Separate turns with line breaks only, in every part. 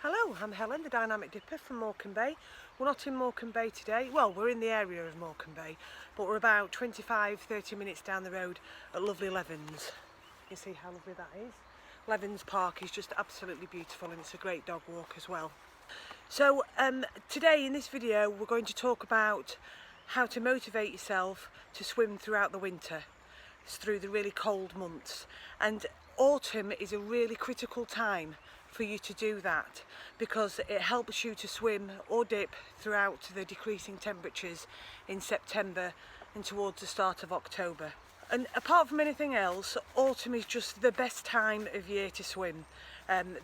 Hello, I'm Helen, the Dynamic Dipper from Morecambe Bay. We're not in Morecambe Bay today. Well, we're in the area of Morecambe Bay, but we're about 25-30 minutes down the road at lovely Levens. You see how lovely that is? Levens Park is just absolutely beautiful, and it's a great dog walk as well. So today in this video we're going to talk about how to motivate yourself to swim throughout the winter, through the really cold months. And autumn is a really critical time for you to do that, because it helps you to swim or dip throughout the decreasing temperatures in September and towards the start of October. And apart from anything else, autumn is just the best time of year to swim.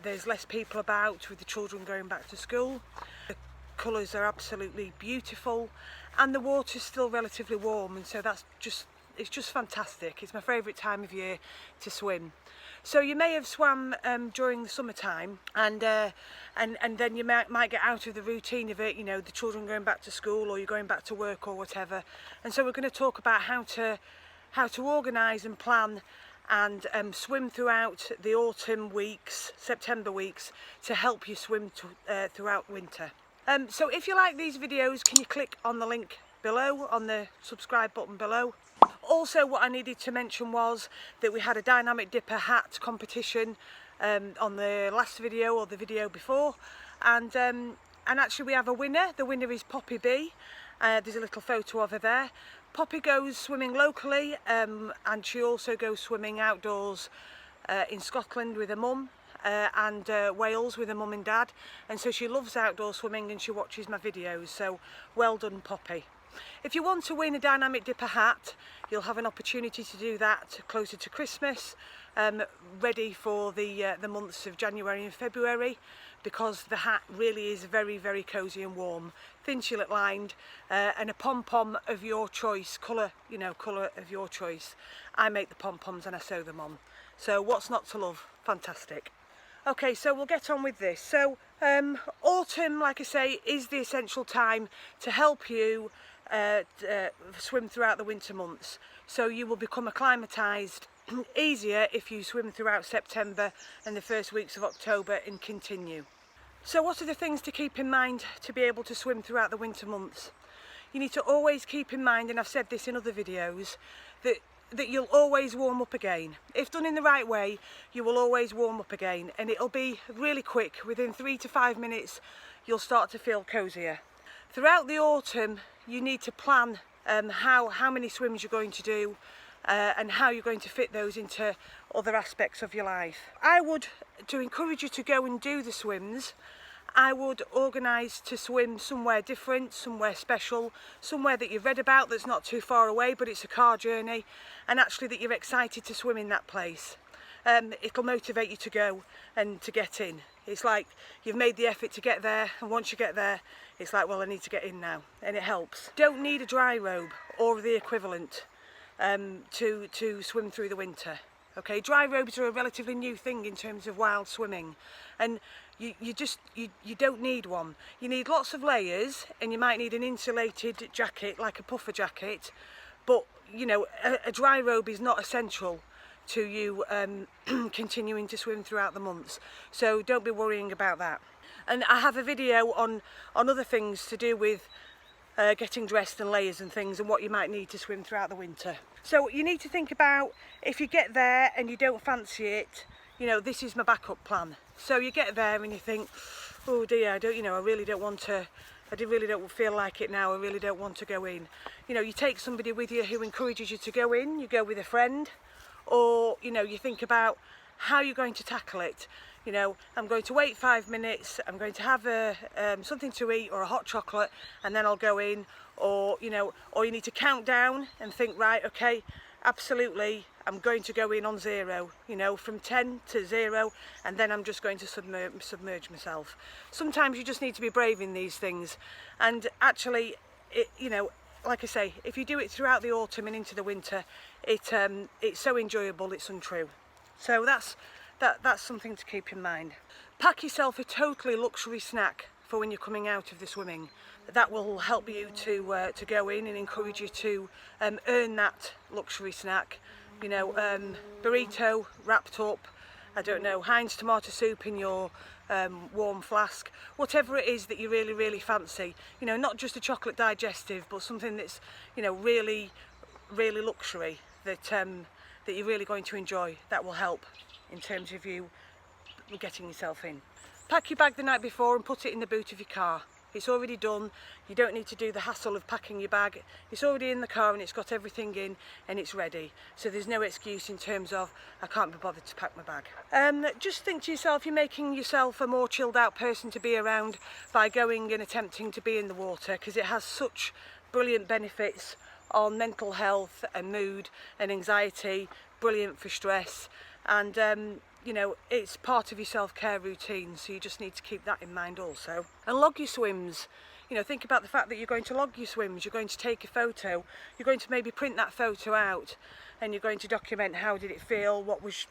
There's less people about, with the children going back to school. The colours are absolutely beautiful and the water's still relatively warm, and so it's just fantastic. It's my favourite time of year to swim. So you may have swam during the summertime, and then you might get out of the routine of it, you know, the children going back to school or you're going back to work or whatever. And so we're going to talk about how to organise and plan and swim throughout the autumn weeks, September weeks, to help you swim throughout winter. So if you like these videos, can you click on the link below, on the subscribe button below. Also, what I needed to mention was that we had a Dynamic Dipper hat competition on the last video or the video before, and actually we have a winner. The winner is Poppy B. There's a little photo of her there. Poppy goes swimming locally, and she also goes swimming outdoors in Scotland with her mum and Wales with her mum and dad, and so she loves outdoor swimming and she watches my videos. So well done, Poppy. If you want to win a Dynamic Dipper hat, you'll have an opportunity to do that closer to Christmas, ready for the months of January and February, because the hat really is very, very cosy and warm, thin chillet lined, and a pom-pom of your choice, colour of your choice. I make the pom-poms and I sew them on. So what's not to love? Fantastic. Okay, so we'll get on with this. So autumn, like I say, is the essential time to help you swim throughout the winter months. So you will become acclimatised easier if you swim throughout September and the first weeks of October and continue. So what are the things to keep in mind to be able to swim throughout the winter months? You need to always keep in mind, and I've said this in other videos, that you'll always warm up again. If done in the right way, you will always warm up again, and it'll be really quick. Within 3 to 5 minutes you'll start to feel cosier. Throughout the autumn you need to plan how many swims you're going to do and how you're going to fit those into other aspects of your life. To encourage you to go and do the swims, I would organise to swim somewhere different, somewhere special, somewhere that you've read about that's not too far away but it's a car journey, and actually that you're excited to swim in that place. It'll motivate you to go and to get in. It's like you've made the effort to get there, and once you get there it's like, well, I need to get in now, and it helps. Don't need a dry robe or the equivalent to swim through the winter. Okay, dry robes are a relatively new thing in terms of wild swimming, and you don't need one. You need lots of layers, and you might need an insulated jacket like a puffer jacket, but you know, a dry robe is not essential to you continuing to swim throughout the months, so don't be worrying about that. And I have a video on other things to do with getting dressed and layers and things, and what you might need to swim throughout the winter. So you need to think about, if you get there and you don't fancy it, you know, this is my backup plan. So you get there and you think, oh dear, I really don't feel like it now, I really don't want to go in. You know, you take somebody with you who encourages you to go in, you go with a friend, or you know, you think about how you're going to tackle it. You know, I'm going to wait 5 minutes, I'm going to have something to eat or a hot chocolate, and then I'll go in. Or you know, or you need to count down and think, right, okay, absolutely, I'm going to go in on 0, you know, from 10 to 0, and then I'm just going to submerge myself. Sometimes you just need to be brave in these things, and actually, you know, like I say, if you do it throughout the autumn and into the winter, it's so enjoyable, it's untrue. So that's something to keep in mind. Pack yourself a totally luxury snack for when you're coming out of the swimming. That will help you to go in and encourage you to earn that luxury snack. You know, burrito wrapped up, I don't know, Heinz tomato soup in your warm flask, whatever it is that you really fancy. You know, not just a chocolate digestive, but something that's, you know, really luxury, that that you're really going to enjoy. That will help in terms of you getting yourself in. Pack your bag the night before and put it in the boot of your car. It's already done. You don't need to do the hassle of packing your bag. It's already in the car and it's got everything in and it's ready. So there's no excuse in terms of, I can't be bothered to pack my bag. Just think to yourself, you're making yourself a more chilled out person to be around by going and attempting to be in the water, because it has such brilliant benefits on mental health and mood and anxiety, brilliant for stress, and you know, it's part of your self-care routine, so you just need to keep that in mind also. And log your swims. You know, think about the fact that you're going to log your swims, you're going to take a photo, you're going to maybe print that photo out, and you're going to document how did it feel, what was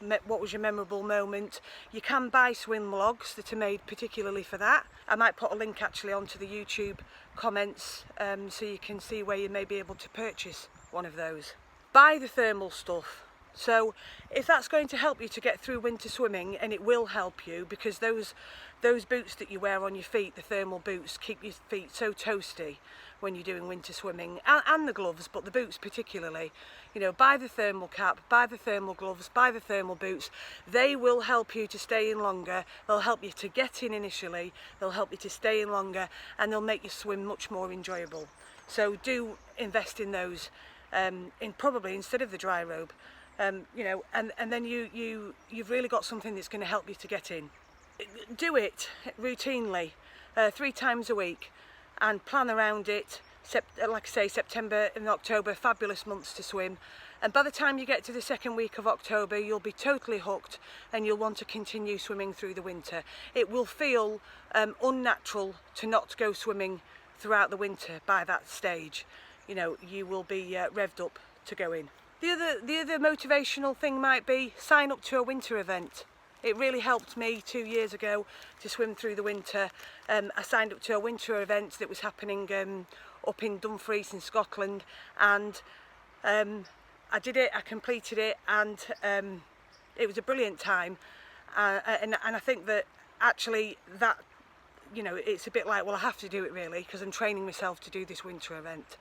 your memorable moment. You can buy swim logs that are made particularly for that. I might put a link actually onto the YouTube comments so you can see where you may be able to purchase one of those. Buy the thermal stuff. So if that's going to help you to get through winter swimming, and it will help you, because those boots that you wear on your feet, the thermal boots, keep your feet so toasty when you're doing winter swimming, and the gloves, but the boots particularly. You know, buy the thermal cap, buy the thermal gloves, buy the thermal boots. They will help you to stay in longer. They'll help you to get in initially, they'll help you to stay in longer, and they'll make your swim much more enjoyable. So do invest in those, probably instead of the dry robe. You know, and then you've really got something that's going to help you to get in. Do it routinely, 3 times a week, and plan around it. Like I say, September and October, fabulous months to swim, and by the time you get to the second week of October, you'll be totally hooked and you'll want to continue swimming through the winter. It will feel unnatural to not go swimming throughout the winter by that stage. You know, you will be revved up to go in. The other motivational thing might be sign up to a winter event. It really helped me 2 years ago to swim through the winter. I signed up to a winter event that was happening up in Dumfries in Scotland, and I did it, I completed it, and it was a brilliant time. And I think that actually that, you know, it's a bit like, well, I have to do it really, because I'm training myself to do this winter event.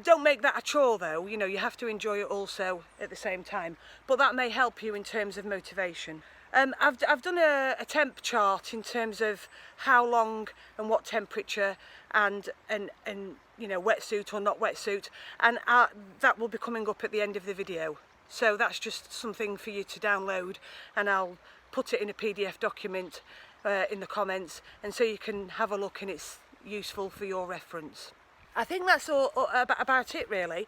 Don't make that a chore though, you know, you have to enjoy it also at the same time, but that may help you in terms of motivation. I've done a temp chart in terms of how long and what temperature, and you know, wetsuit or not wetsuit, and that will be coming up at the end of the video. So that's just something for you to download, and I'll put it in a PDF document in the comments, and so you can have a look and it's useful for your reference. I think that's all about it really.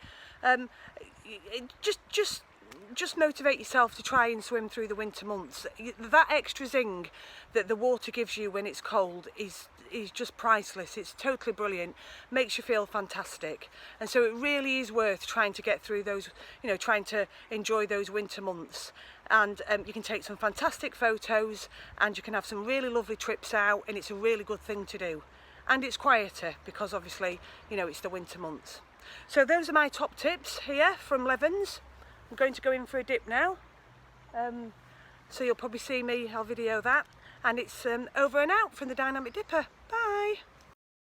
Just motivate yourself to try and swim through the winter months. That extra zing that the water gives you when it's cold is just priceless. It's totally brilliant, makes you feel fantastic, and so it really is worth trying to get through those, you know, trying to enjoy those winter months. And you can take some fantastic photos, and you can have some really lovely trips out, and it's a really good thing to do. And it's quieter because obviously, you know, it's the winter months. So those are my top tips here from Levens. I'm going to go in for a dip now. So you'll probably see me, I'll video that. And it's over and out from the Dynamic Dipper. Bye.